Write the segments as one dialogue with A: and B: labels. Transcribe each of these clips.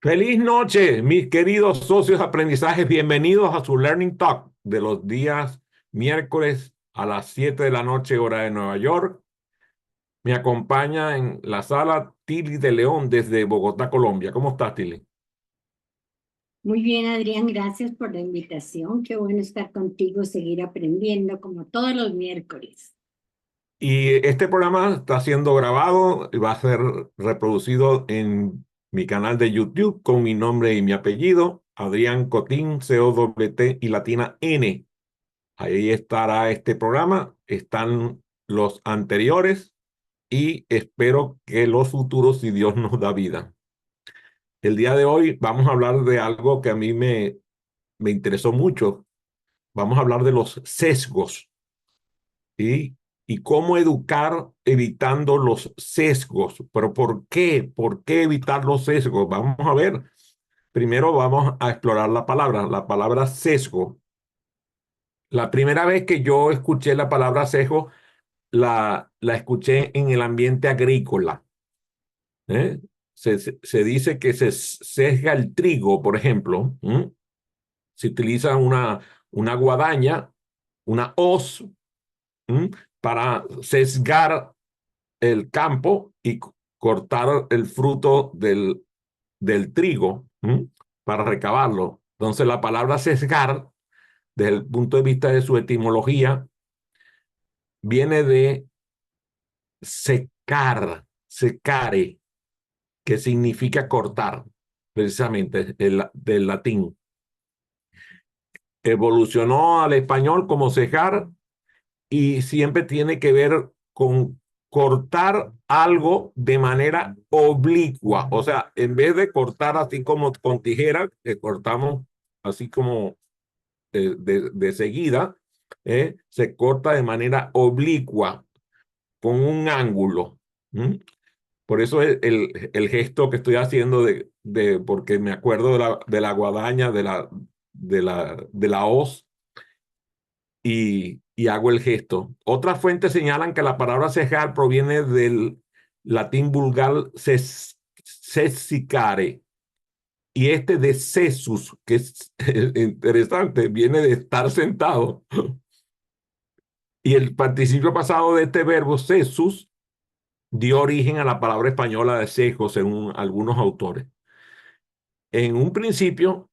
A: Feliz noche, mis queridos socios de aprendizaje. Bienvenidos a su Learning Talk de los días miércoles a las 7 de la noche, hora de Nueva York. Me acompaña en la sala Tili de León desde Bogotá, Colombia. ¿Cómo estás, Tili?
B: Muy bien, Adrián, gracias por la invitación. Qué bueno estar contigo, seguir aprendiendo como todos los miércoles.
A: Y este programa está siendo grabado y va a ser reproducido en mi canal de YouTube con mi nombre y mi apellido, Adrián Cotín, C-O-T y latina N. Ahí estará este programa, están los anteriores y espero que los futuros, si Dios nos da vida. El día de hoy vamos a hablar de algo que a mí me interesó mucho. Vamos a hablar de los sesgos y cómo educar evitando los sesgos. Pero ¿por qué? ¿Por qué evitar los sesgos? Vamos a ver. Primero vamos a explorar la palabra sesgo. La primera vez que yo escuché la palabra sesgo, la escuché en el ambiente agrícola. ¿Eh? Se dice que se sesga el trigo, por ejemplo. Se utiliza una guadaña, una hoz, ¿m? Para sesgar el campo y cortar el fruto del trigo, para recabarlo. Entonces, la palabra sesgar, desde el punto de vista de su etimología, viene de secar, secare, que significa cortar, precisamente del latín. Evolucionó al español como cejar y siempre tiene que ver con cortar algo de manera oblicua. O sea, en vez de cortar así como con tijera, que cortamos así como de seguida, se corta de manera oblicua, con un ángulo. ¿Mm? Por eso es el gesto que estoy haciendo porque me acuerdo de la guadaña, de la hoz y hago el gesto. Otras fuentes señalan que la palabra cejar proviene del latín vulgar cesicare y este de cesus, que es interesante, viene de estar sentado. Y el participio pasado de este verbo cesus dio origen a la palabra española de cejo, según algunos autores. En un principio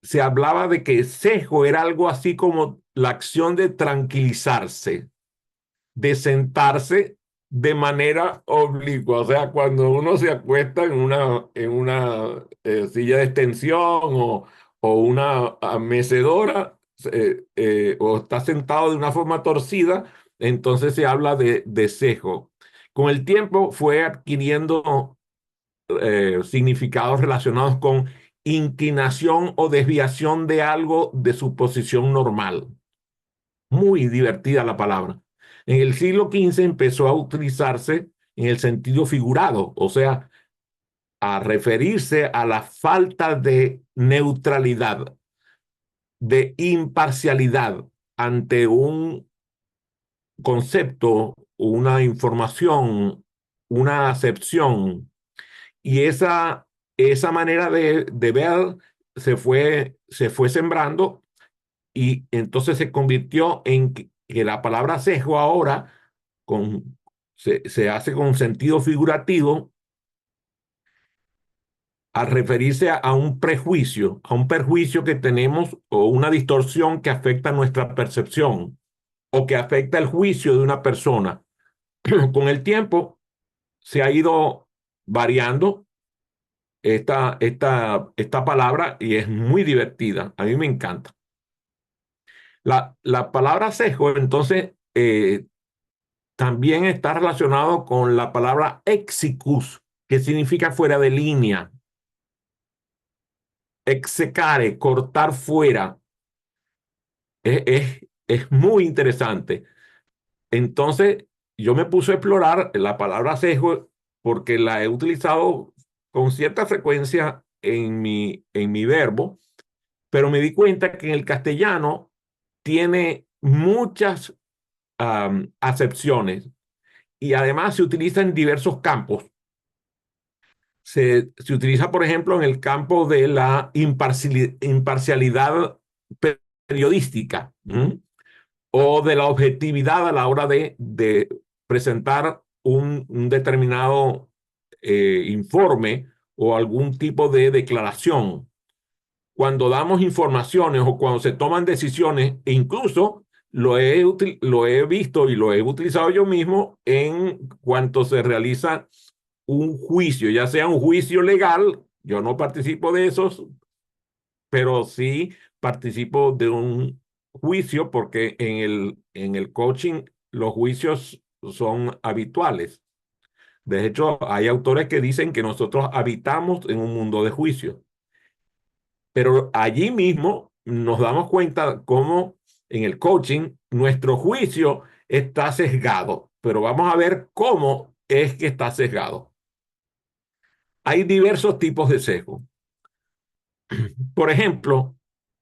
A: se hablaba de que cejo era algo así como la acción de tranquilizarse, de sentarse de manera oblicua. O sea, cuando uno se acuesta en una silla de extensión o una mecedora, o está sentado de una forma torcida, entonces se habla de cejo. Con el tiempo fue adquiriendo significados relacionados con inclinación o desviación de algo de su posición normal. Muy divertida la palabra. En el siglo XV empezó a utilizarse en el sentido figurado, o sea, a referirse a la falta de neutralidad, de imparcialidad ante un concepto, una información, una acepción. Y esa manera de ver se fue sembrando y entonces se convirtió en que la palabra sesgo ahora se hace con sentido figurativo al referirse a un perjuicio que tenemos o una distorsión que afecta nuestra percepción o que afecta el juicio de una persona. Con el tiempo se ha ido variando esta palabra y es muy divertida. A mí me encanta. La palabra sesgo, entonces, también está relacionado con la palabra exicus, que significa fuera de línea. Execare, cortar fuera. Es muy interesante. Entonces, yo me puse a explorar la palabra sesgo porque la he utilizado con cierta frecuencia en mi verbo, pero me di cuenta que en el castellano tiene muchas acepciones y además se utiliza en diversos campos. se utiliza, por ejemplo, en el campo de la imparcialidad periodística, ¿m? O de la objetividad a la hora de presentar un determinado informe o algún tipo de declaración. Cuando damos informaciones o cuando se toman decisiones, e incluso lo he visto y lo he utilizado yo mismo en cuanto se realiza un juicio, ya sea un juicio legal, yo no participo de esos, pero sí participo de un juicio porque en el coaching los juicios son habituales. De hecho, hay autores que dicen que nosotros habitamos en un mundo de juicio, pero allí mismo nos damos cuenta cómo en el coaching nuestro juicio está sesgado, pero vamos a ver cómo es que está sesgado. Hay diversos tipos de sesgo. Por ejemplo,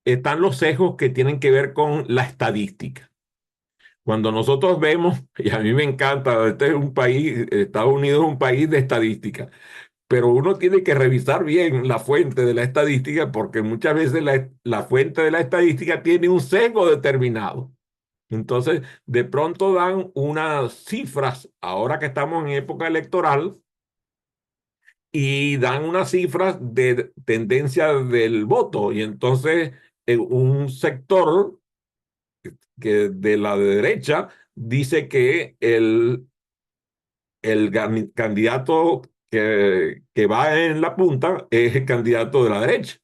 A: están los sesgos que tienen que ver con la estadística. Cuando nosotros vemos, y a mí me encanta, este es un país, Estados Unidos es un país de estadística, pero uno tiene que revisar bien la fuente de la estadística porque muchas veces la fuente de la estadística tiene un sesgo determinado. Entonces, de pronto dan unas cifras, ahora que estamos en época electoral, y dan unas cifras de tendencia del voto. Y entonces un sector que de la derecha dice que el candidato que va en la punta es el candidato de la derecha.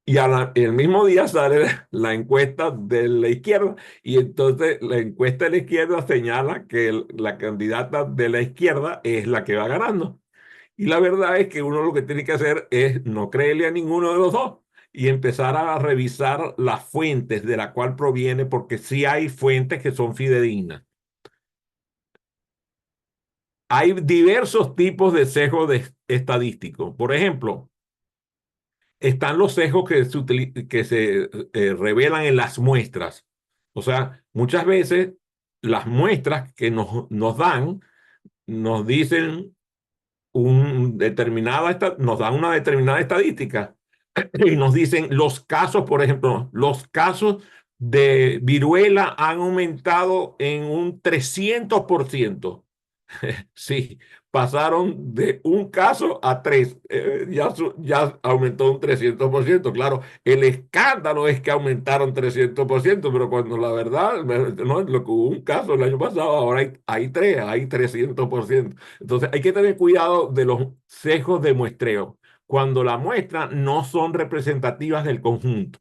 A: Y el mismo día sale la encuesta de la izquierda y entonces la encuesta de la izquierda señala que la candidata de la izquierda es la que va ganando. Y la verdad es que uno lo que tiene que hacer es no creerle a ninguno de los dos y empezar a revisar las fuentes de la cual proviene, porque sí hay fuentes que son fidedignas. Hay diversos tipos de sesgos estadísticos. Por ejemplo, están los sesgos que se revelan en las muestras. O sea, muchas veces las muestras que nos dan nos dicen nos dan una determinada estadística y nos dicen los casos, por ejemplo, los casos de viruela han aumentado en un 300%. Sí, pasaron de un caso a tres. Ya aumentó un 300%. Claro, el escándalo es que aumentaron 300%, pero cuando la verdad, no, lo que hubo un caso el año pasado, ahora hay tres, hay 300%. Entonces hay que tener cuidado de los sesgos de muestreo, cuando la muestra no son representativas del conjunto.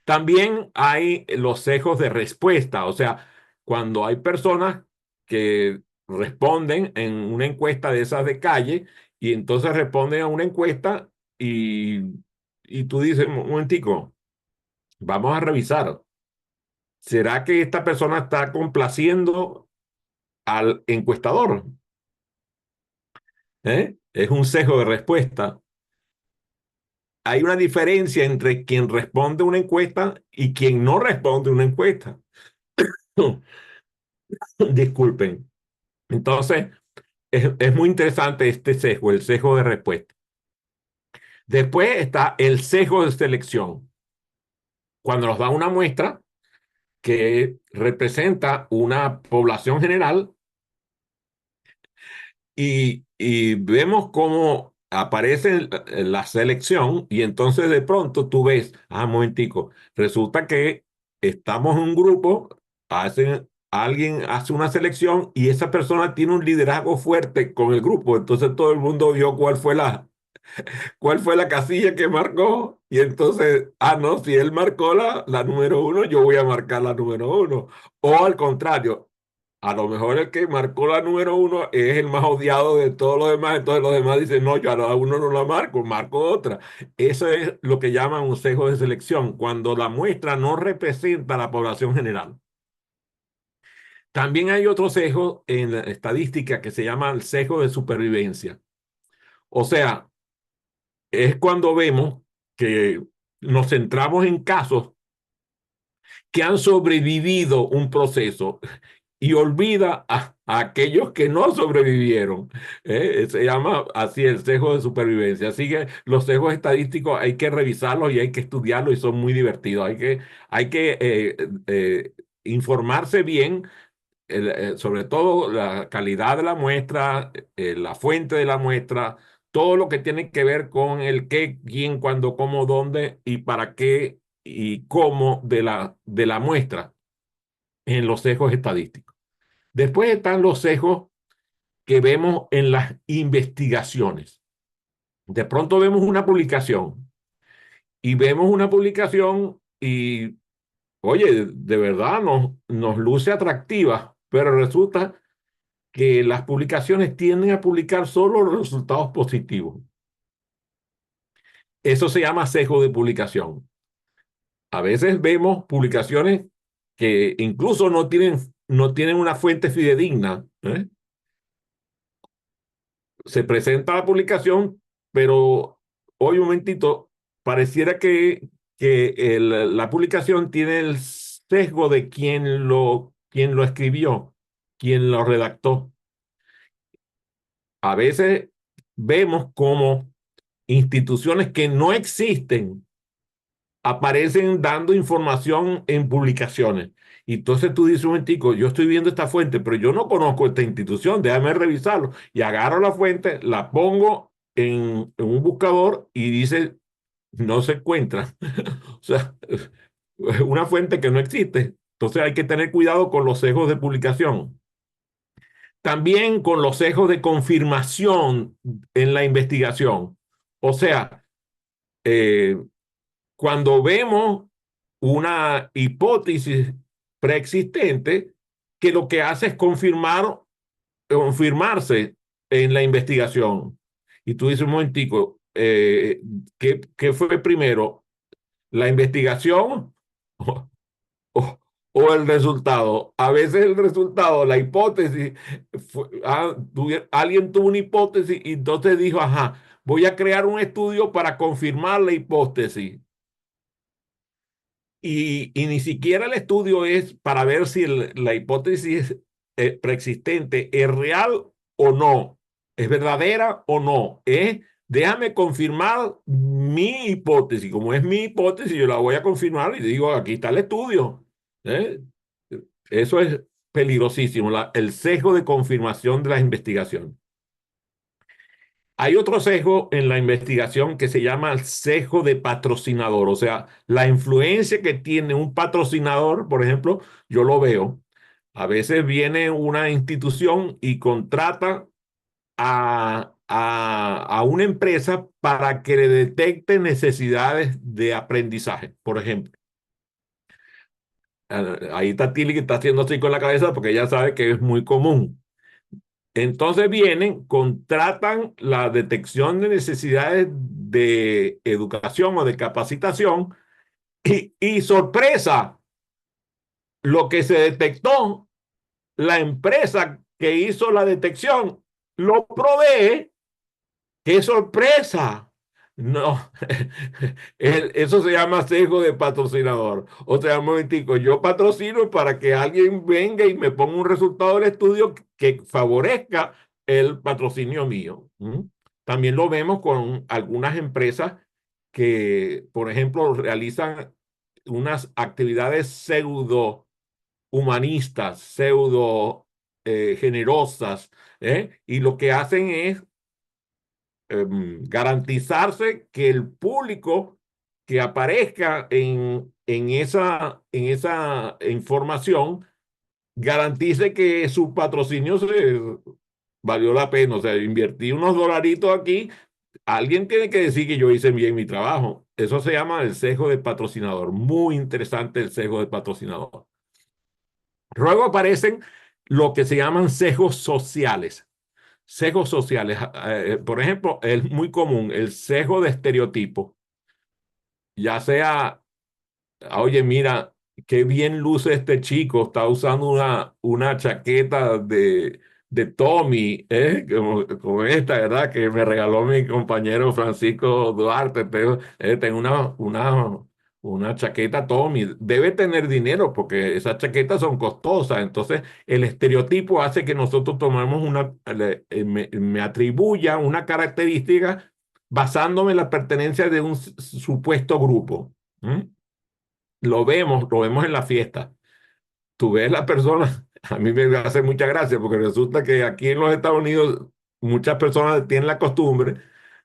A: También hay los sesgos de respuesta, o sea, cuando hay personas que responden en una encuesta de esas de calle y entonces responden a una encuesta y, y tú dices, un momentico, vamos a revisar, ¿será que esta persona está complaciendo al encuestador? Es un sesgo de respuesta. Hay una diferencia entre quien responde una encuesta y quien no responde una encuesta. Disculpen. Entonces, es muy interesante este sesgo, el sesgo de respuesta. Después está el sesgo de selección. Cuando nos da una muestra que representa una población general y vemos cómo aparece la selección y entonces de pronto tú ves, un momentico, resulta que estamos en un grupo, alguien hace una selección y esa persona tiene un liderazgo fuerte con el grupo, entonces todo el mundo vio cuál fue la casilla que marcó. Y entonces, no, si él marcó la número uno, yo voy a marcar la número uno. O al contrario, a lo mejor el que marcó la número uno es el más odiado de todos los demás. Entonces los demás dicen, no, yo a la uno no la marco, marco otra. Eso es lo que llaman un sesgo de selección, cuando la muestra no representa a la población general. También hay otro sesgo en la estadística que se llama el sesgo de supervivencia. O sea, es cuando vemos que nos centramos en casos que han sobrevivido un proceso y olvida a aquellos que no sobrevivieron. Se llama así el sesgo de supervivencia. Así que los sesgos estadísticos hay que revisarlos y hay que estudiarlos y son muy divertidos. Hay que informarse bien, sobre todo la calidad de la muestra, la fuente de la muestra, todo lo que tiene que ver con el qué, quién, cuándo, cómo, dónde y para qué y cómo de la muestra en los sesgos estadísticos. Después están los sesgos que vemos en las investigaciones. De pronto vemos una publicación y oye, de verdad nos luce atractiva, pero resulta que las publicaciones tienden a publicar solo los resultados positivos. Eso se llama sesgo de publicación. A veces vemos publicaciones que incluso no tienen una fuente fidedigna, ¿eh? Se presenta la publicación, pero hoy un momentito, pareciera que la publicación tiene el sesgo de quien lo escribió, quien lo redactó. A veces vemos como instituciones que no existen aparecen dando información en publicaciones. Y entonces tú dices un momentico, yo estoy viendo esta fuente, pero yo no conozco esta institución, déjame revisarlo. Y agarro la fuente, la pongo en un buscador y dice, no se encuentra. O sea, una fuente que no existe. Entonces hay que tener cuidado con los sesgos de publicación. También con los sesgos de confirmación en la investigación. O sea, eh, cuando vemos una hipótesis preexistente que lo que hace es confirmarse en la investigación. Y tú dices un momentico, ¿qué fue primero? ¿La investigación o, o- o el resultado? A veces el resultado, la hipótesis, alguien tuvo una hipótesis y entonces dijo, ajá, voy a crear un estudio para confirmar la hipótesis. Y ni siquiera el estudio es para ver si la hipótesis preexistente es real o no, es verdadera o no. Déjame confirmar mi hipótesis. Como es mi hipótesis, yo la voy a confirmar y digo, aquí está el estudio. ¿Eh? Eso es peligrosísimo, el sesgo de confirmación de las investigaciones. Hay otro sesgo en la investigación que se llama el sesgo de patrocinador, o sea, la influencia que tiene un patrocinador, por ejemplo, yo lo veo. A veces viene una institución y contrata a una empresa para que le detecte necesidades de aprendizaje, por ejemplo. Ahí está Tilly que está haciendo así con la cabeza porque ella sabe que es muy común. Entonces vienen, contratan la detección de necesidades de educación o de capacitación y sorpresa, lo que se detectó, la empresa que hizo la detección lo provee. ¡Qué sorpresa! No, eso se llama sesgo de patrocinador. O sea, un momentico, yo patrocino para que alguien venga y me ponga un resultado del estudio que favorezca el patrocinio mío. ¿Mm? También lo vemos con algunas empresas que, por ejemplo, realizan unas actividades pseudo humanistas, pseudo generosas, y lo que hacen es garantizarse que el público que aparezca en esa información garantice que su patrocinio valió la pena. O sea, invertí unos dolaritos aquí, alguien tiene que decir que yo hice bien mi trabajo. Eso se llama el sesgo del patrocinador. Muy interesante el sesgo del patrocinador. Luego aparecen lo que se llaman sesgos sociales. Sesgos sociales. Por ejemplo, es muy común el sesgo de estereotipo, ya sea, oye, mira, qué bien luce este chico, está usando una chaqueta de Tommy, como esta, ¿verdad? Que me regaló mi compañero Francisco Duarte. Tengo Una chaqueta Tommy debe tener dinero porque esas chaquetas son costosas. Entonces, el estereotipo hace que nosotros tomemos me atribuya una característica basándome en la pertenencia de un supuesto grupo. ¿Mm? Lo vemos en la fiesta. Tú ves la persona, a mí me hace mucha gracia porque resulta que aquí en los Estados Unidos muchas personas tienen la costumbre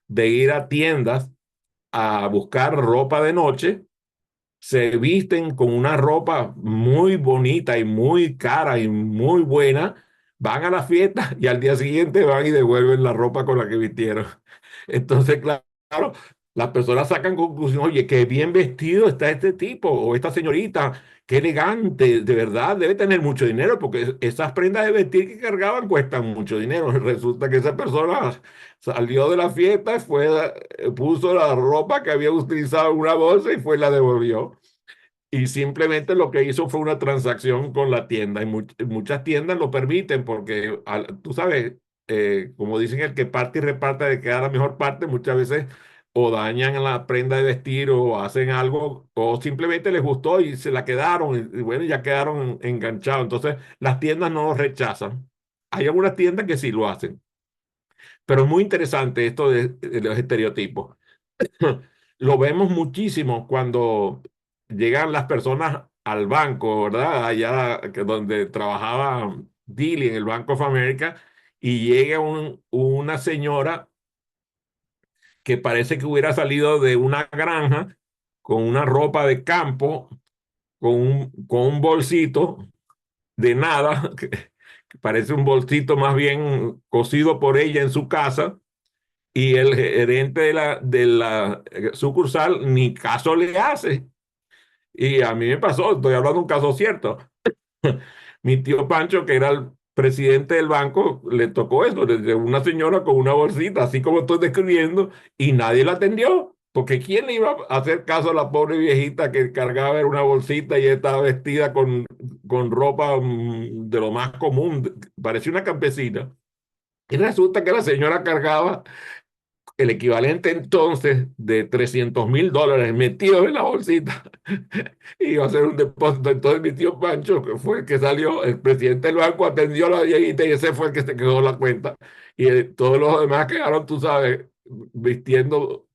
A: de ir a tiendas a buscar ropa de noche, se visten con una ropa muy bonita y muy cara y muy buena, van a la fiesta y al día siguiente van y devuelven la ropa con la que vistieron. Entonces, claro, las personas sacan conclusión, oye, qué bien vestido está este tipo o esta señorita, qué elegante, de verdad, debe tener mucho dinero porque esas prendas de vestir que cargaban cuestan mucho dinero. Resulta que esa persona salió de la fiesta, puso la ropa que había utilizado en una bolsa y fue y la devolvió. Y simplemente lo que hizo fue una transacción con la tienda. Y muchas tiendas lo permiten porque, tú sabes, como dicen, el que parte y reparte de queda la mejor parte, muchas veces o dañan la prenda de vestir o hacen algo o simplemente les gustó y se la quedaron y bueno, ya quedaron enganchados. Entonces, las tiendas no lo rechazan. Hay algunas tiendas que sí lo hacen, pero es muy interesante esto de los estereotipos. Lo vemos muchísimo cuando llegan las personas al banco, ¿verdad? Allá donde trabajaba Dili en el Bank of America y llega una señora que parece que hubiera salido de una granja con una ropa de campo, con un bolsito de nada, que parece un bolsito más bien cosido por ella en su casa y el gerente de la sucursal ni caso le hace. Y a mí me pasó, estoy hablando de un caso cierto. Mi tío Pancho, que era el presidente del banco, le tocó eso, desde una señora con una bolsita, así como estoy describiendo, y nadie la atendió. Porque ¿quién le iba a hacer caso a la pobre viejita que cargaba era una bolsita y estaba vestida con ropa de lo más común? Parecía una campesina. Y resulta que la señora cargaba el equivalente entonces de $300,000 metidos en la bolsita. Y iba a hacer un depósito. Entonces mi tío Pancho, que fue el que salió, el presidente del banco atendió a la viejita y ese fue el que se quedó la cuenta. Y todos los demás quedaron, tú sabes, vistiendo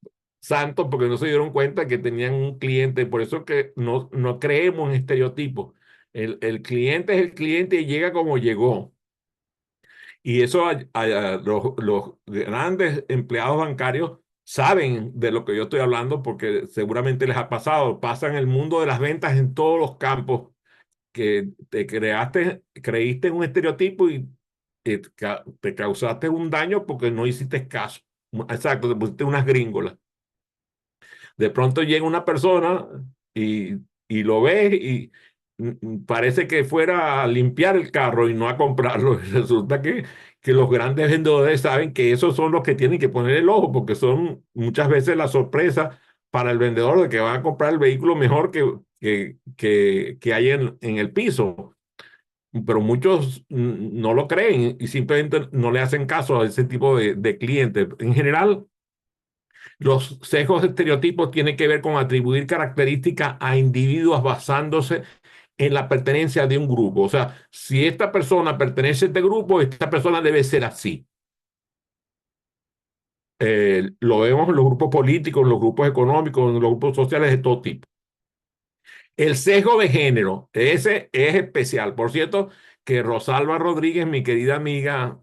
A: santos porque no se dieron cuenta que tenían un cliente. Por eso que no creemos en estereotipos. El cliente es el cliente y llega como llegó. Y eso los grandes empleados bancarios saben de lo que yo estoy hablando porque seguramente les ha pasado. Pasa en el mundo de las ventas en todos los campos que creíste en un estereotipo y te causaste un daño porque no hiciste caso. Exacto, te pusiste unas gringolas. De pronto llega una persona y, y lo ve y parece que fuera a limpiar el carro y no a comprarlo. Resulta que los grandes vendedores saben que esos son los que tienen que poner el ojo porque son muchas veces la sorpresa para el vendedor de que van a comprar el vehículo mejor que hay en el piso. Pero muchos no lo creen y simplemente no le hacen caso a ese tipo de clientes. En general, los sesgos estereotipos tienen que ver con atribuir características a individuos basándose en la pertenencia de un grupo. O sea, si esta persona pertenece a este grupo, esta persona debe ser así. Lo vemos en los grupos políticos, en los grupos económicos, en los grupos sociales de todo tipo. El sesgo de género, ese es especial. Por cierto, que Rosalba Rodríguez, mi querida amiga,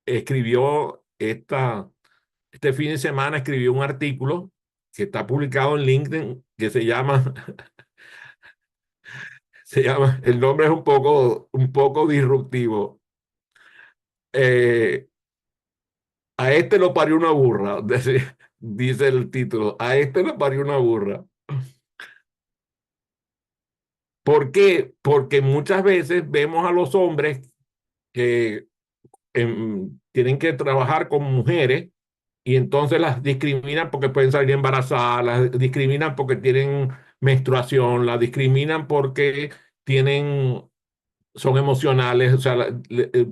A: escribió este fin de semana, escribió un artículo que está publicado en LinkedIn que el nombre es un poco disruptivo. Eh, a este lo parió una burra, dice el título, a este lo parió una burra. ¿Por qué? Porque muchas veces vemos a los hombres que tienen que trabajar con mujeres y entonces las discriminan porque pueden salir embarazadas, las discriminan porque tienen menstruación, las discriminan porque tienen son emocionales, o sea,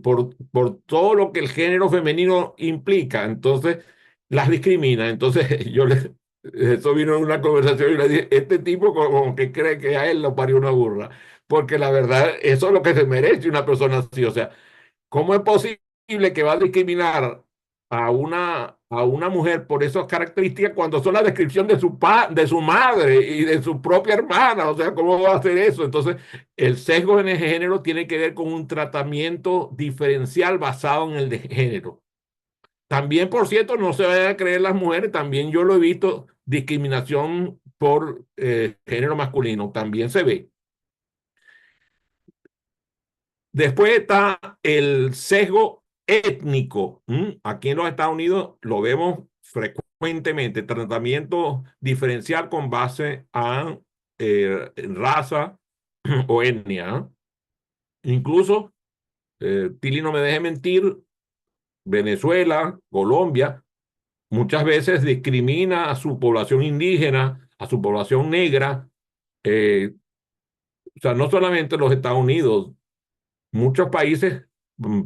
A: por todo lo que el género femenino implica, entonces las discrimina. Entonces Eso vino en una conversación y le dije, este tipo como que cree que a él lo parió una burra, porque la verdad, eso es lo que se merece una persona así. O sea, ¿cómo es posible que va a discriminar a una mujer por esas características cuando son la descripción de de su madre y de su propia hermana? O sea, ¿cómo va a hacer eso? Entonces, el sesgo en el género tiene que ver con un tratamiento diferencial basado en el de género. También, por cierto, no se vayan a creer las mujeres, también yo lo he visto, discriminación por género masculino, también se ve. Después está el sesgo étnico. Aquí en los Estados Unidos lo vemos frecuentemente, tratamiento diferencial con base a raza o etnia. Incluso, Tili no me deje mentir, Venezuela, Colombia, muchas veces discrimina a su población indígena, a su población negra. eh, o sea, no solamente los Estados Unidos, muchos países mm,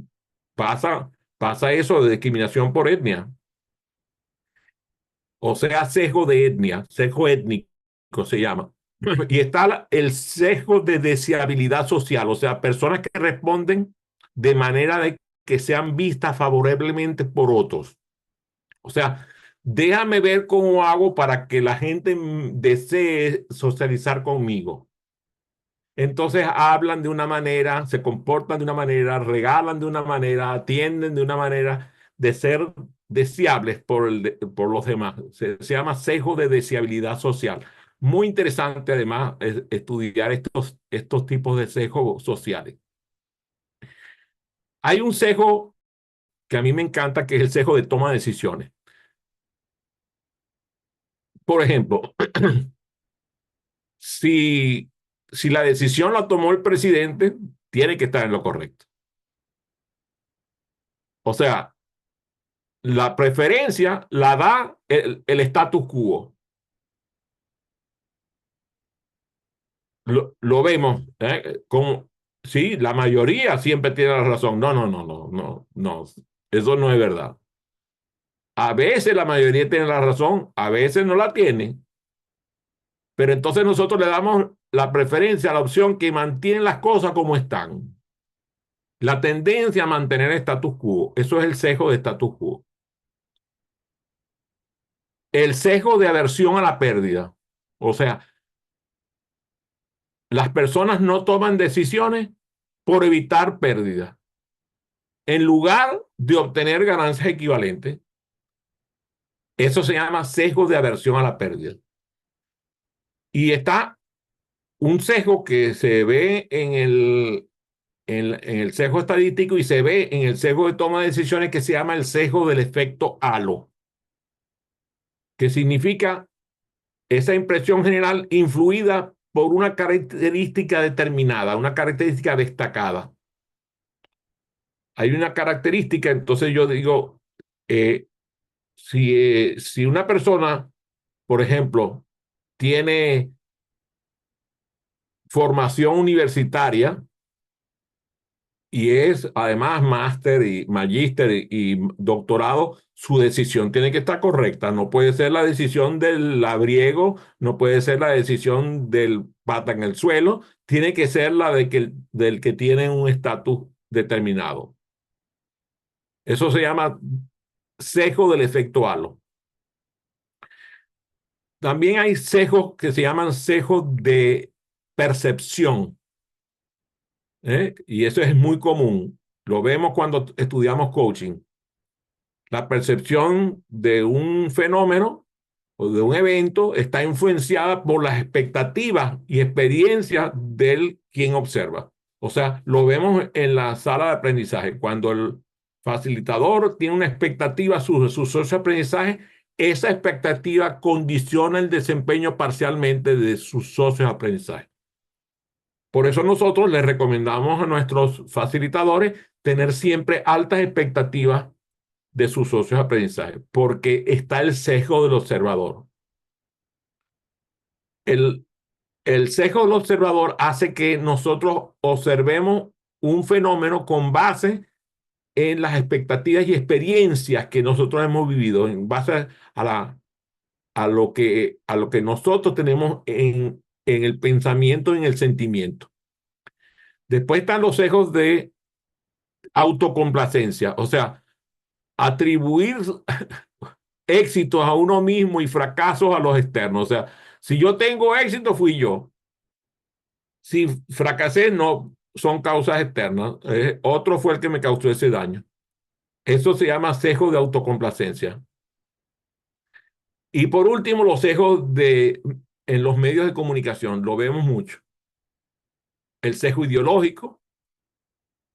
A: pasa, pasa eso de discriminación por etnia, o sea, sesgo de etnia, sesgo étnico se llama. Y está el sesgo de deseabilidad social, o sea, personas que responden de manera de que sean vistas favorablemente por otros. O sea, déjame ver cómo hago para que la gente desee socializar conmigo. Entonces hablan de una manera, se comportan de una manera, regalan de una manera, atienden de una manera de ser deseables por los demás. Se llama sesgo de deseabilidad social. Muy interesante además estudiar estos tipos de sesgos sociales. Hay un sesgo que a mí me encanta, que es el sesgo de toma de decisiones. Por ejemplo, si, si la decisión la tomó el presidente, tiene que estar en lo correcto. O sea, la preferencia la da el status quo. Lo vemos, como, sí, la mayoría siempre tiene la razón. No, no, no, no, no, no. Eso no es verdad. A veces la mayoría tiene la razón, a veces no la tiene, pero entonces nosotros le damos la preferencia a la opción que mantiene las cosas como están. La tendencia a mantener el status quo, eso es el sesgo de status quo. El sesgo de aversión a la pérdida. O sea, las personas no toman decisiones por evitar pérdidas. En lugar de obtener ganancias equivalentes, eso se llama sesgo de aversión a la pérdida. Y está un sesgo que se ve en el sesgo estadístico y se ve en el sesgo de toma de decisiones, que se llama el sesgo del efecto halo, que significa esa impresión general influida por una característica determinada, una característica destacada. Hay una característica, entonces yo digo, eh, si una persona, por ejemplo, tiene formación universitaria y es además máster y magíster y doctorado, su decisión tiene que estar correcta. No puede ser la decisión del labriego, no puede ser la decisión del pata en el suelo, tiene que ser la del que tiene un estatus determinado. Eso se llama sesgo del efecto halo. También hay sesgos que se llaman sesgos de percepción, y eso es muy común. Lo vemos cuando estudiamos coaching. La percepción de un fenómeno o de un evento está influenciada por las expectativas y experiencias del quien observa. O sea, lo vemos en la sala de aprendizaje. Cuando el facilitador tiene una expectativa sobre su socio de aprendizaje, esa expectativa condiciona el desempeño parcialmente de sus socios de aprendizaje. Por eso nosotros les recomendamos a nuestros facilitadores tener siempre altas expectativas de sus socios de aprendizaje, porque está el sesgo del observador. El, el sesgo del observador hace que nosotros observemos un fenómeno con base en las expectativas y experiencias que nosotros hemos vivido, en base a a lo que nosotros tenemos en el pensamiento, en el sentimiento. Después están los sesgos de autocomplacencia, o sea, atribuir éxitos a uno mismo y fracasos a los externos. O sea, si yo tengo éxito, fui yo. Si fracasé, no son causas externas. Otro fue el que me causó ese daño. Eso se llama sesgo de autocomplacencia. Y por último, los sesgos en los medios de comunicación. Lo vemos mucho. El sesgo ideológico,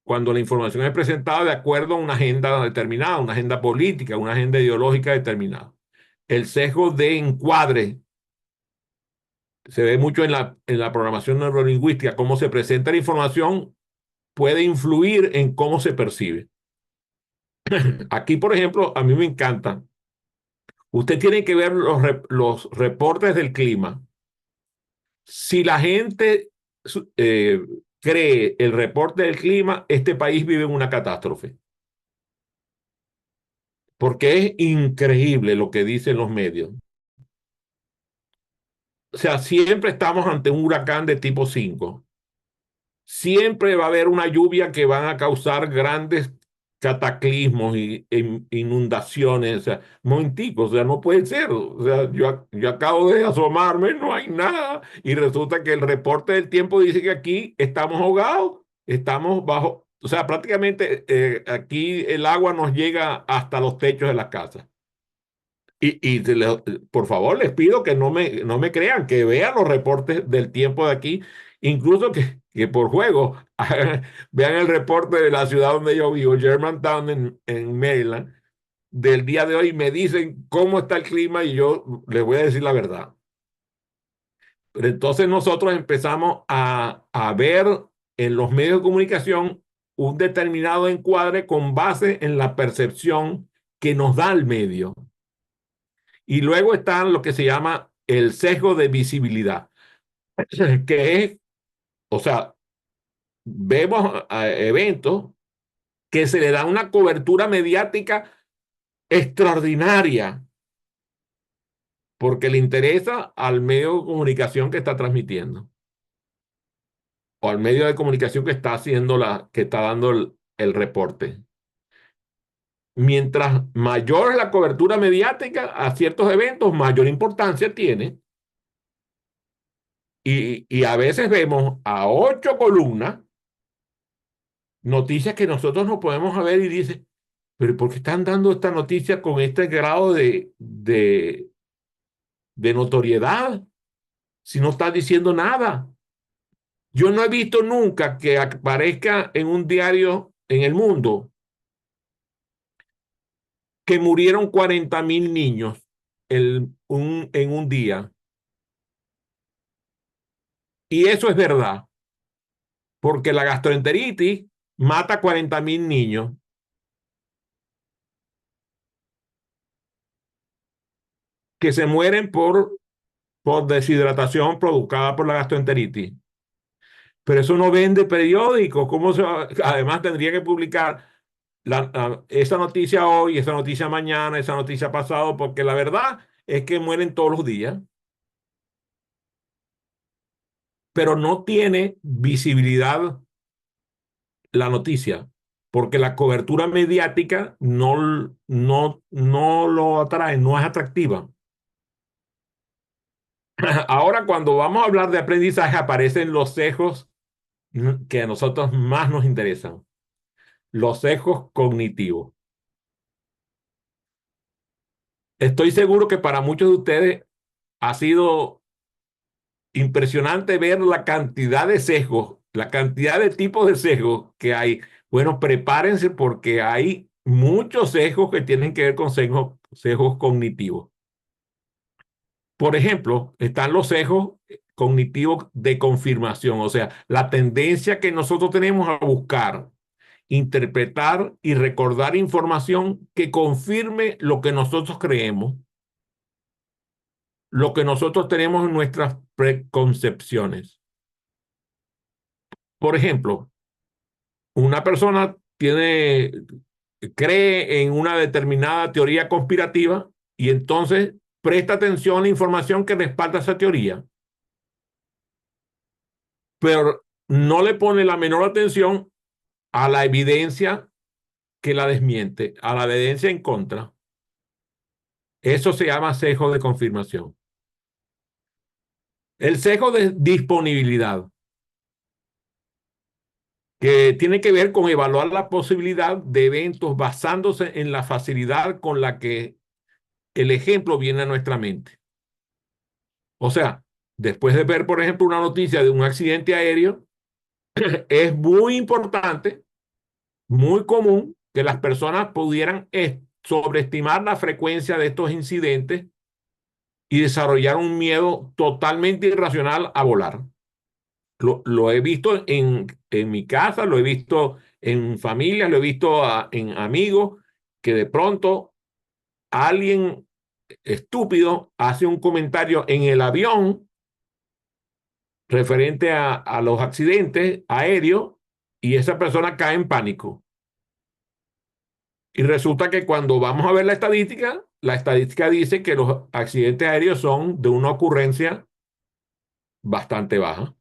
A: cuando la información es presentada de acuerdo a una agenda determinada, una agenda política, una agenda ideológica determinada. El sesgo de encuadre se ve mucho en la programación neurolingüística, cómo se presenta la información puede influir en cómo se percibe. Aquí, por ejemplo, a mí me encanta. Usted tiene que ver los reportes del clima. Si la gente eh, cree el reporte del clima, este país vive en una catástrofe. Porque es increíble lo que dicen los medios. O sea, siempre estamos ante un huracán de tipo 5. Siempre va a haber una lluvia que van a causar grandes cataclismos y inundaciones, o sea, momenticos, o sea, no puede ser. O sea, yo acabo de asomarme, no hay nada, y resulta que el reporte del tiempo dice que aquí estamos ahogados, estamos bajo, o sea, prácticamente aquí el agua nos llega hasta los techos de las casas. Por favor, les pido que no me crean, que vean los reportes del tiempo de aquí, incluso que por juego vean el reporte de la ciudad donde yo vivo, Germantown, en Maryland, del día de hoy, y me dicen cómo está el clima y yo les voy a decir la verdad. Pero entonces nosotros empezamos a ver en los medios de comunicación un determinado encuadre con base en la percepción que nos da el medio. Y luego están lo que se llama el sesgo de visibilidad, que es, o sea, vemos eventos que se le da una cobertura mediática extraordinaria porque le interesa al medio de comunicación que está transmitiendo o al medio de comunicación que está haciendo que está dando el reporte. Mientras mayor es la cobertura mediática a ciertos eventos, mayor importancia tiene. Y a veces vemos a 8 columnas noticias que nosotros no podemos ver y dice, pero ¿por qué están dando esta noticia con este grado de notoriedad si no está diciendo nada? Yo no he visto nunca que aparezca en un diario en el mundo que murieron 40.000 niños en un día. Y eso es verdad, porque la gastroenteritis mata a 40.000 niños que se mueren por deshidratación provocada por la gastroenteritis. Pero eso no vende periódicos. Además, tendría que publicar esa noticia hoy, esa noticia mañana, esa noticia pasado, porque la verdad es que mueren todos los días, pero no tiene visibilidad la noticia, porque la cobertura mediática no lo atrae, no es atractiva. Ahora, cuando vamos a hablar de aprendizaje, aparecen los sesgos que a nosotros más nos interesan, los sesgos cognitivos. Estoy seguro que para muchos de ustedes ha sido impresionante ver la cantidad de sesgos, la cantidad de tipos de sesgos que hay. Bueno, prepárense porque hay muchos sesgos que tienen que ver con sesgos cognitivos. Por ejemplo, están los sesgos cognitivos de confirmación, o sea, la tendencia que nosotros tenemos a buscar, interpretar y recordar información que confirme lo que nosotros creemos, lo que nosotros tenemos en nuestras preconcepciones. Por ejemplo, una persona cree en una determinada teoría conspirativa y entonces presta atención a la información que respalda esa teoría, pero no le pone la menor atención a la evidencia que la desmiente, a la evidencia en contra. Eso se llama sesgo de confirmación. El sesgo de disponibilidad, que tiene que ver con evaluar la posibilidad de eventos basándose en la facilidad con la que el ejemplo viene a nuestra mente. O sea, después de ver, por ejemplo, una noticia de un accidente aéreo, es muy importante, muy común que las personas pudieran sobreestimar la frecuencia de estos incidentes y desarrollar un miedo totalmente irracional a volar. Lo he visto en mi casa, lo he visto en familias, lo he visto en amigos, que de pronto alguien estúpido hace un comentario en el avión referente a los accidentes aéreos y esa persona cae en pánico. Y resulta que cuando vamos a ver la estadística dice que los accidentes aéreos son de una ocurrencia bastante baja.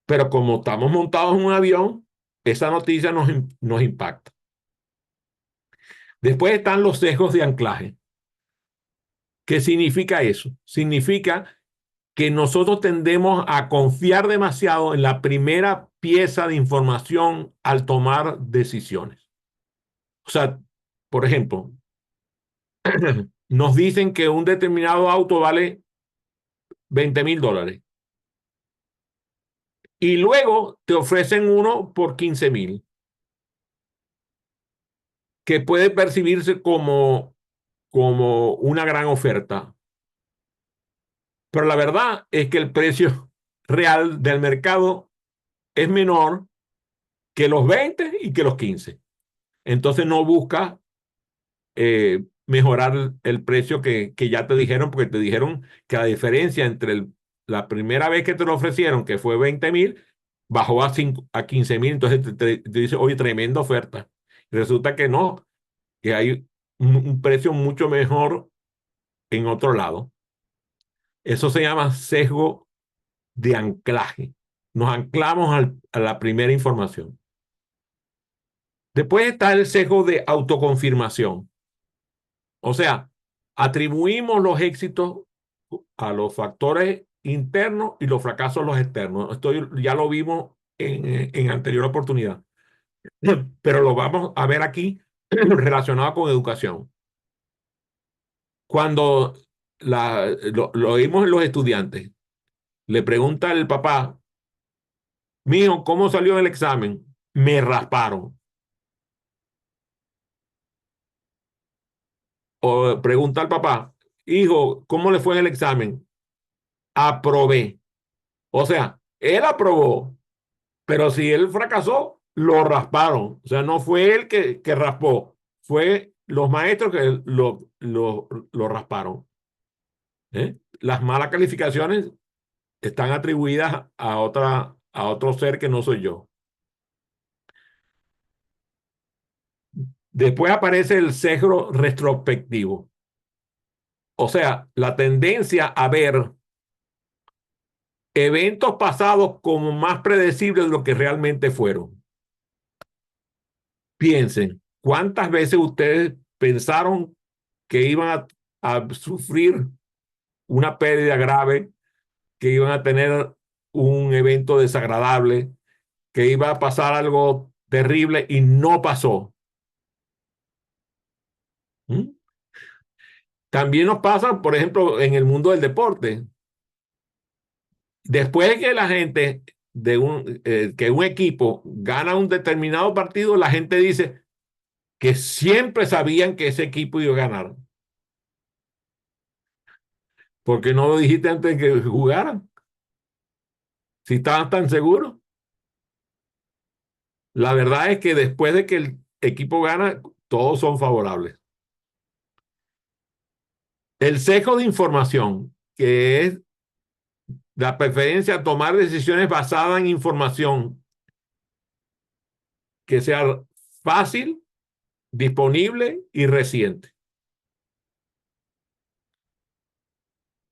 A: Pero como estamos montados en un avión, esa noticia nos impacta. Después están los sesgos de anclaje. ¿Qué significa eso? Significa que nosotros tendemos a confiar demasiado en la primera pieza de información al tomar decisiones. O sea, por ejemplo, nos dicen que un determinado auto vale $20,000 y luego te ofrecen uno por 15,000, que puede percibirse como una gran oferta. Pero la verdad es que el precio real del mercado es menor que los 20 y que los 15. Entonces no busca mejorar el precio que ya te dijeron, porque te dijeron que la diferencia entre la primera vez que te lo ofrecieron, que fue 20,000, bajó a 15,000. Entonces te dice, oye, tremenda oferta. Y resulta que no, que hay un precio mucho mejor en otro lado. Eso se llama sesgo de anclaje. Nos anclamos a la primera información. Después está el sesgo de autoconfirmación. O sea, atribuimos los éxitos a los factores internos y los fracasos a los externos. Esto ya lo vimos en anterior oportunidad, pero lo vamos a ver aquí relacionado con educación. Cuando lo vimos en los estudiantes, le pregunta el papá, mijo, ¿cómo salió el examen? Me rasparon. O pregunta al papá, hijo, ¿cómo le fue en el examen? Aprobé. O sea, él aprobó, pero si él fracasó, lo rasparon. O sea, no fue él que raspó, fue los maestros que lo rasparon. ¿Eh? Las malas calificaciones están atribuidas a otro ser que no soy yo. Después aparece el sesgo retrospectivo. O sea, la tendencia a ver eventos pasados como más predecibles de lo que realmente fueron. Piensen, ¿cuántas veces ustedes pensaron que iban a sufrir una pérdida grave, que iban a tener un evento desagradable, que iba a pasar algo terrible y no pasó? ¿Mm? También nos pasa, por ejemplo, en el mundo del deporte. Después de que la gente que un equipo gana un determinado partido, la gente dice que siempre sabían que ese equipo iba a ganar. ¿Por qué no lo dijiste antes de que jugaran? Si estaban tan seguros. La verdad es que después de que el equipo gana, todos son favorables. El sesgo de información, que es la preferencia a tomar decisiones basadas en información que sea fácil, disponible y reciente.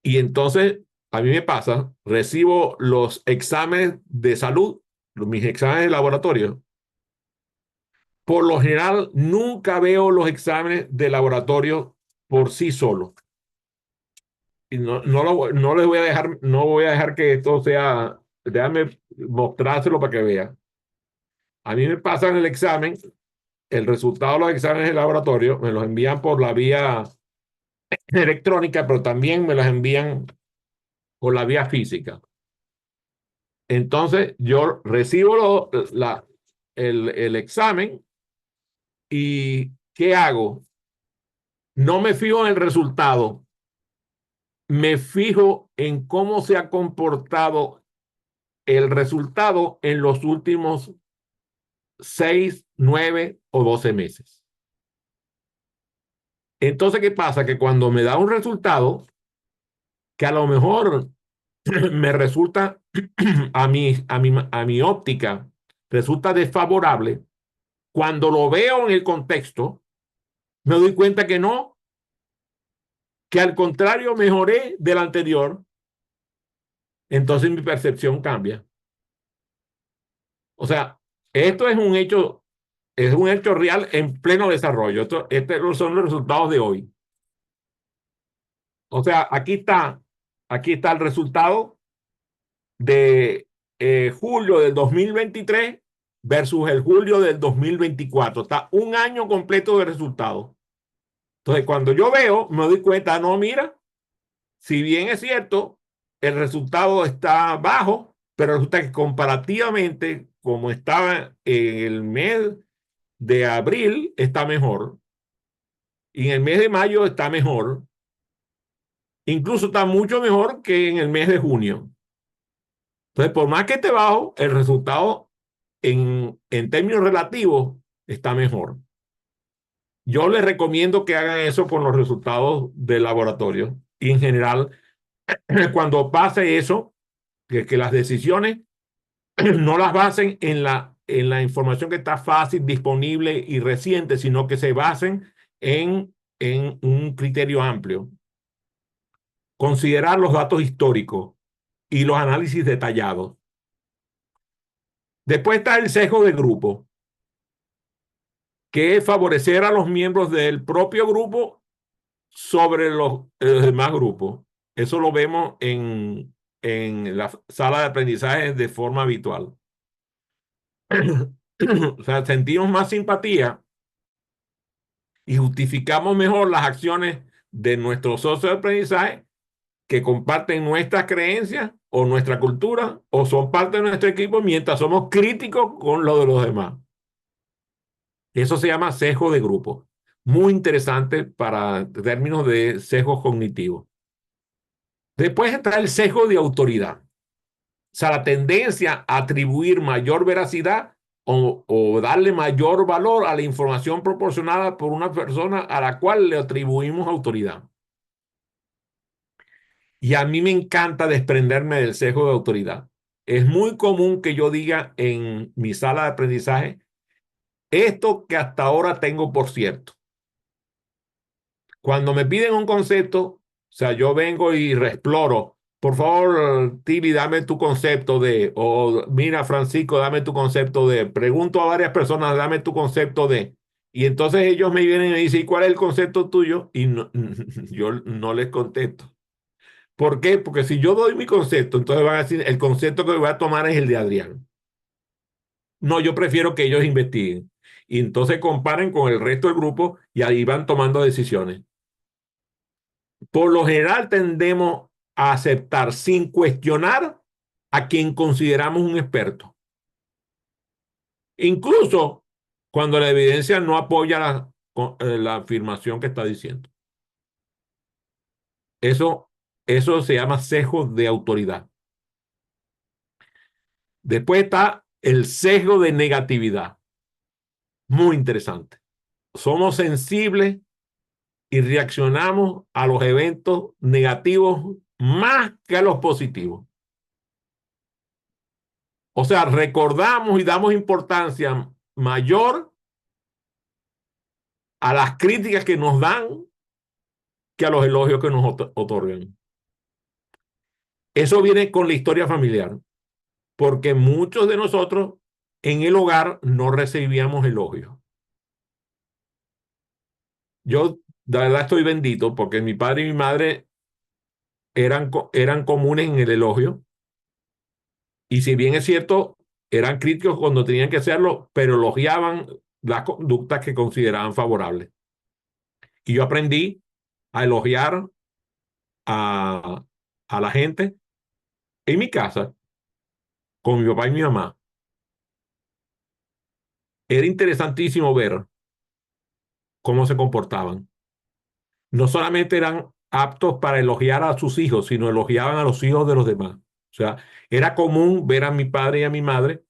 A: Y entonces, a mí me pasa, recibo los exámenes de salud, mis exámenes de laboratorio. Por lo general, nunca veo los exámenes de laboratorio por sí solos. Y no les voy a dejar, no voy a dejar que esto sea, déjame mostrárselo para que vean. A mí me pasan el examen, el resultado de los exámenes de laboratorio, me los envían por la vía electrónica, pero también me los envían por la vía física. Entonces, yo recibo el examen y ¿qué hago? No me fijo en el resultado, me fijo en cómo se ha comportado el resultado en los últimos 6, 9 o 12 meses. Entonces, ¿qué pasa? Que cuando me da un resultado que a lo mejor me resulta a mi óptica, resulta desfavorable, cuando lo veo en el contexto, me doy cuenta que no, que al contrario mejoré del anterior, entonces mi percepción cambia. O sea, esto es un hecho real en pleno desarrollo. Estos son los resultados de hoy. O sea, aquí está el resultado de julio del 2023 versus el julio del 2024. Está un año completo de resultados. Entonces, cuando yo veo, me doy cuenta, no, mira, si bien es cierto, el resultado está bajo, pero resulta que comparativamente, como estaba en el mes de abril, está mejor. Y en el mes de mayo está mejor. Incluso está mucho mejor que en el mes de junio. Entonces, por más que esté bajo, el resultado en términos relativos está mejor. Yo les recomiendo que hagan eso con los resultados del laboratorio. Y en general, cuando pase eso, que las decisiones no las basen en la información que está fácil, disponible y reciente, sino que se basen en un criterio amplio. Considerar los datos históricos y los análisis detallados. Después está el sesgo de grupo, que es favorecer a los miembros del propio grupo sobre los demás grupos. Eso lo vemos en la sala de aprendizaje de forma habitual. O sea, sentimos más simpatía y justificamos mejor las acciones de nuestros socios de aprendizaje que comparten nuestras creencias o nuestra cultura o son parte de nuestro equipo mientras somos críticos con lo de los demás. Eso se llama sesgo de grupo. Muy interesante para términos de sesgos cognitivos. Después está el sesgo de autoridad. O sea, la tendencia a atribuir mayor veracidad o darle mayor valor a la información proporcionada por una persona a la cual le atribuimos autoridad. Y a mí me encanta desprenderme del sesgo de autoridad. Es muy común que yo diga en mi sala de aprendizaje esto que hasta ahora tengo por cierto. Cuando me piden un concepto, o sea, yo vengo y reexploro. Por favor, Tibi, dame tu concepto de, o mira, Francisco, dame tu concepto de, pregunto a varias personas, dame tu concepto de, y entonces ellos me vienen y me dicen, ¿y cuál es el concepto tuyo? Y no, yo no les contesto. ¿Por qué? Porque si yo doy mi concepto, entonces van a decir, el concepto que voy a tomar es el de Adrián. No, yo prefiero que ellos investiguen. Y entonces comparen con el resto del grupo y ahí van tomando decisiones. Por lo general tendemos a aceptar sin cuestionar a quien consideramos un experto. Incluso cuando la evidencia no apoya la afirmación que está diciendo. Eso, eso se llama sesgo de autoridad. Después está el sesgo de negatividad. Muy interesante. Somos sensibles y reaccionamos a los eventos negativos más que a los positivos. O sea, recordamos y damos importancia mayor a las críticas que nos dan que a los elogios que nos otorgan. Eso viene con la historia familiar, porque muchos de nosotros en el hogar no recibíamos elogios. Yo, de verdad, estoy bendito porque mi padre y mi madre eran comunes en el elogio. Y si bien es cierto, eran críticos cuando tenían que serlo, pero elogiaban las conductas que consideraban favorables. Y yo aprendí a elogiar a, a la gente en mi casa, con mi papá y mi mamá. Era interesantísimo ver cómo se comportaban. No solamente eran aptos para elogiar a sus hijos, sino elogiaban a los hijos de los demás. O sea, era común ver a mi padre y a mi madre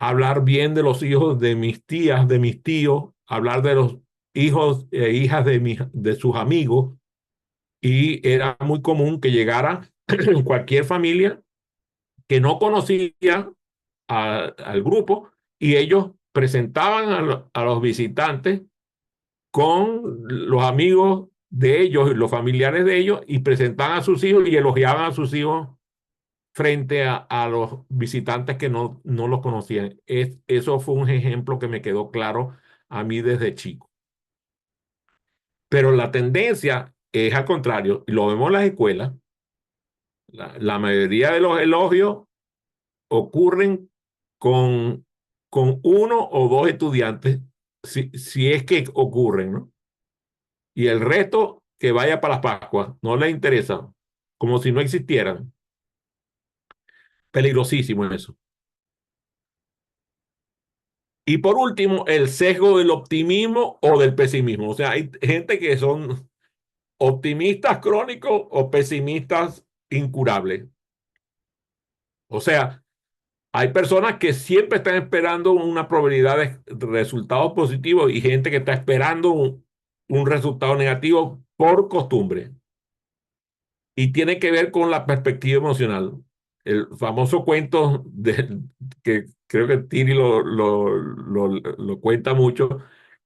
A: hablar bien de los hijos de mis tías, de mis tíos, hablar de los hijos e hijas de sus amigos, y era muy común que llegara cualquier familia que no conocía al grupo y ellos presentaban a los visitantes con los amigos de ellos, los familiares de ellos, y presentaban a sus hijos y elogiaban a sus hijos frente a los visitantes que no los conocían. Eso fue un ejemplo que me quedó claro a mí desde chico. Pero la tendencia es al contrario, y lo vemos en las escuelas. La mayoría de los elogios ocurren con, con uno o dos estudiantes, si es que ocurren, ¿no? Y el resto que vaya para las Pascuas, no les interesa, como si no existieran. Peligrosísimo eso. Y por último, el sesgo del optimismo o del pesimismo. O sea, hay gente que son optimistas crónicos o pesimistas incurables. O sea, hay personas que siempre están esperando una probabilidad de resultados positivos y gente que está esperando un resultado negativo por costumbre. Y tiene que ver con la perspectiva emocional. El famoso cuento que creo que Tiri lo cuenta mucho,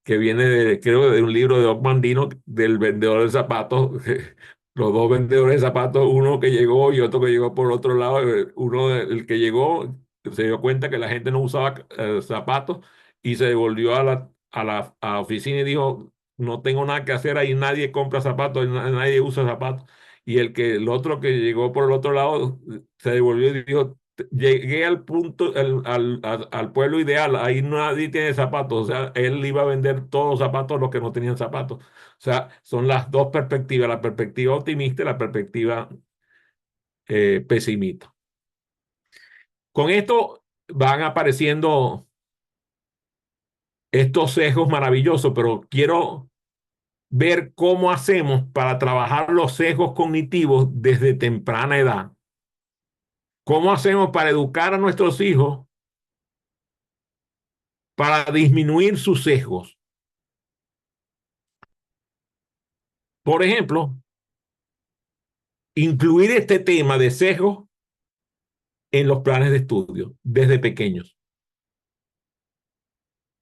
A: que viene creo de un libro de Mandino del vendedor de zapatos. Los dos vendedores de zapatos, uno que llegó y otro que llegó por otro lado. El que llegó se dio cuenta que la gente no usaba zapatos y se devolvió a la oficina y dijo, no tengo nada que hacer ahí, nadie compra zapatos, nadie usa zapatos. Y el otro que llegó por el otro lado se devolvió y dijo, llegué al punto, al pueblo ideal, ahí nadie tiene zapatos. O sea, él iba a vender todos los zapatos a los que no tenían zapatos. O sea, son las dos perspectivas, la perspectiva optimista y la perspectiva pesimista. Con esto van apareciendo estos sesgos maravillosos, pero quiero ver cómo hacemos para trabajar los sesgos cognitivos desde temprana edad. ¿Cómo hacemos para educar a nuestros hijos para disminuir sus sesgos? Por ejemplo, incluir este tema de sesgos en los planes de estudio desde pequeños.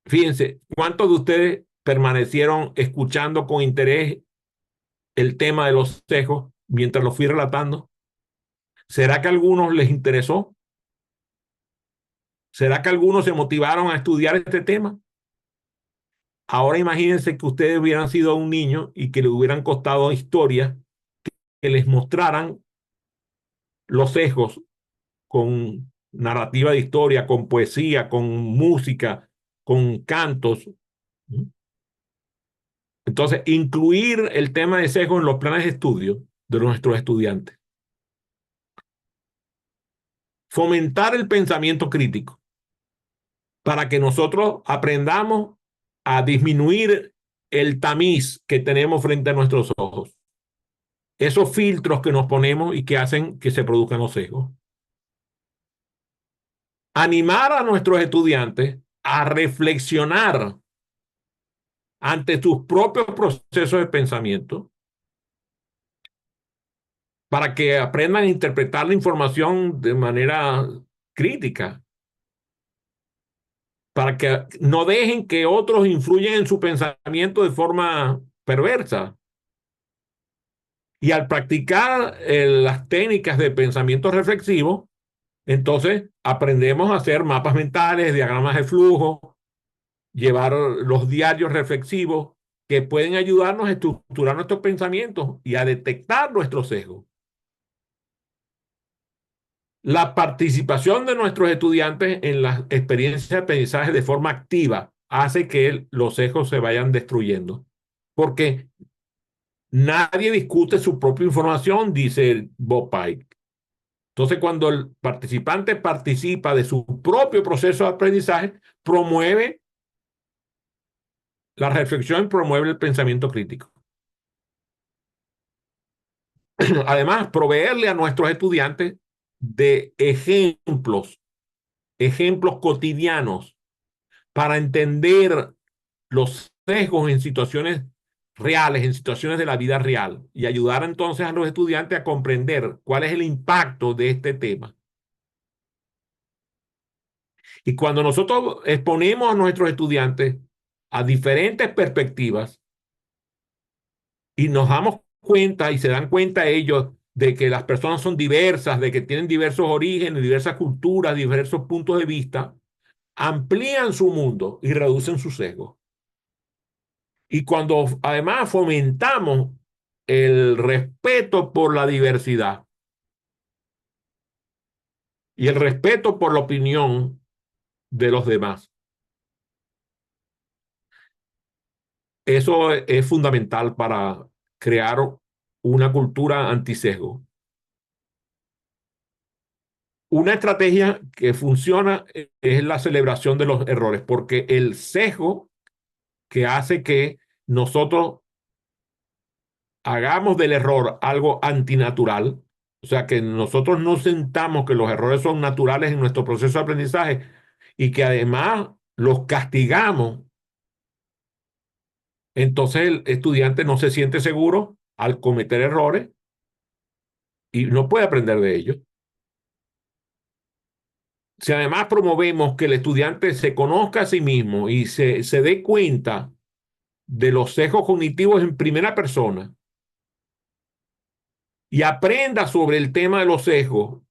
A: Fíjense, ¿cuántos de ustedes permanecieron escuchando con interés el tema de los sesgos mientras lo fui relatando? ¿Será que a algunos les interesó? ¿Será que algunos se motivaron a estudiar este tema? Ahora imagínense que ustedes hubieran sido un niño y que les hubieran costado historias que les mostraran los sesgos con narrativa de historia, con poesía, con música, con cantos. Entonces, incluir el tema de sesgo en los planes de estudio de nuestros estudiantes. Fomentar el pensamiento crítico para que nosotros aprendamos a disminuir el tamiz que tenemos frente a nuestros ojos. Esos filtros que nos ponemos y que hacen que se produzcan los sesgos. Animar a nuestros estudiantes a reflexionar ante sus propios procesos de pensamiento para que aprendan a interpretar la información de manera crítica, para que no dejen que otros influyan en su pensamiento de forma perversa. Y al practicar las técnicas de pensamiento reflexivo, entonces aprendemos a hacer mapas mentales, diagramas de flujo, llevar los diarios reflexivos que pueden ayudarnos a estructurar nuestros pensamientos y a detectar nuestros sesgos. La participación de nuestros estudiantes en las experiencias de aprendizaje de forma activa hace que los sesgos se vayan destruyendo. Porque nadie discute su propia información, dice Bob Pike. Entonces, cuando el participante participa de su propio proceso de aprendizaje, promueve la reflexión y promueve el pensamiento crítico. Además, proveerle a nuestros estudiantes de ejemplos cotidianos para entender los sesgos en situaciones reales, en situaciones de la vida real, y ayudar entonces a los estudiantes a comprender cuál es el impacto de este tema. Y cuando nosotros exponemos a nuestros estudiantes a diferentes perspectivas y nos damos cuenta y se dan cuenta ellos de que las personas son diversas, de que tienen diversos orígenes, diversas culturas, diversos puntos de vista, amplían su mundo y reducen su sesgo. Y cuando además fomentamos el respeto por la diversidad y el respeto por la opinión de los demás, eso es fundamental para crear una cultura antisesgo. Una estrategia que funciona es la celebración de los errores, porque el sesgo que hace que nosotros hagamos del error algo antinatural, o sea, que nosotros no sentamos que los errores son naturales en nuestro proceso de aprendizaje y que además los castigamos, entonces el estudiante no se siente seguro al cometer errores y no puede aprender de ellos. Si además promovemos que el estudiante se conozca a sí mismo y se dé cuenta de los sesgos cognitivos en primera persona y aprenda sobre el tema de los sesgos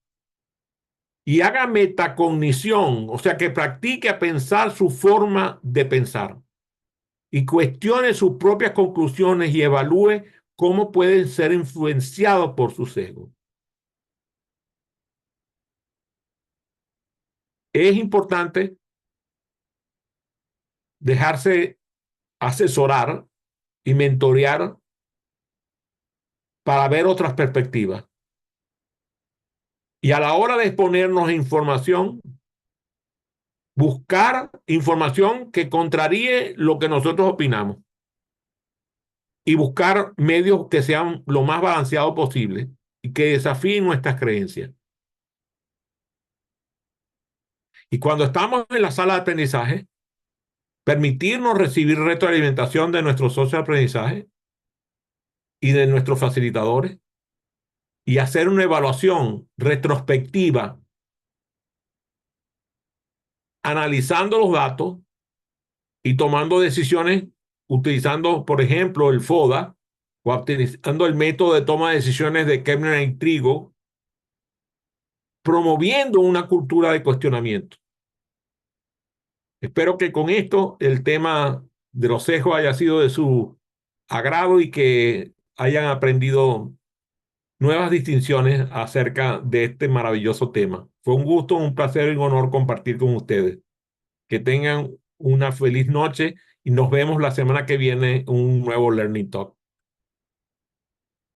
A: y haga metacognición, o sea, que practique a pensar su forma de pensar y cuestione sus propias conclusiones y evalúe cómo pueden ser influenciados por su sesgo. Es importante dejarse asesorar y mentorear para ver otras perspectivas. Y a la hora de exponernos información, buscar información que contraríe lo que nosotros opinamos y buscar medios que sean lo más balanceados posible y que desafíen nuestras creencias. Y cuando estamos en la sala de aprendizaje, permitirnos recibir retroalimentación de nuestros socios de aprendizaje y de nuestros facilitadores y hacer una evaluación retrospectiva analizando los datos y tomando decisiones utilizando, por ejemplo, el FODA o utilizando el método de toma de decisiones de Kepner y Trigo, promoviendo una cultura de cuestionamiento. Espero que con esto el tema de los sesgos haya sido de su agrado y que hayan aprendido nuevas distinciones acerca de este maravilloso tema. Fue un gusto, un placer y un honor compartir con ustedes. Que tengan una feliz noche y nos vemos la semana que viene en un nuevo Learning Talk.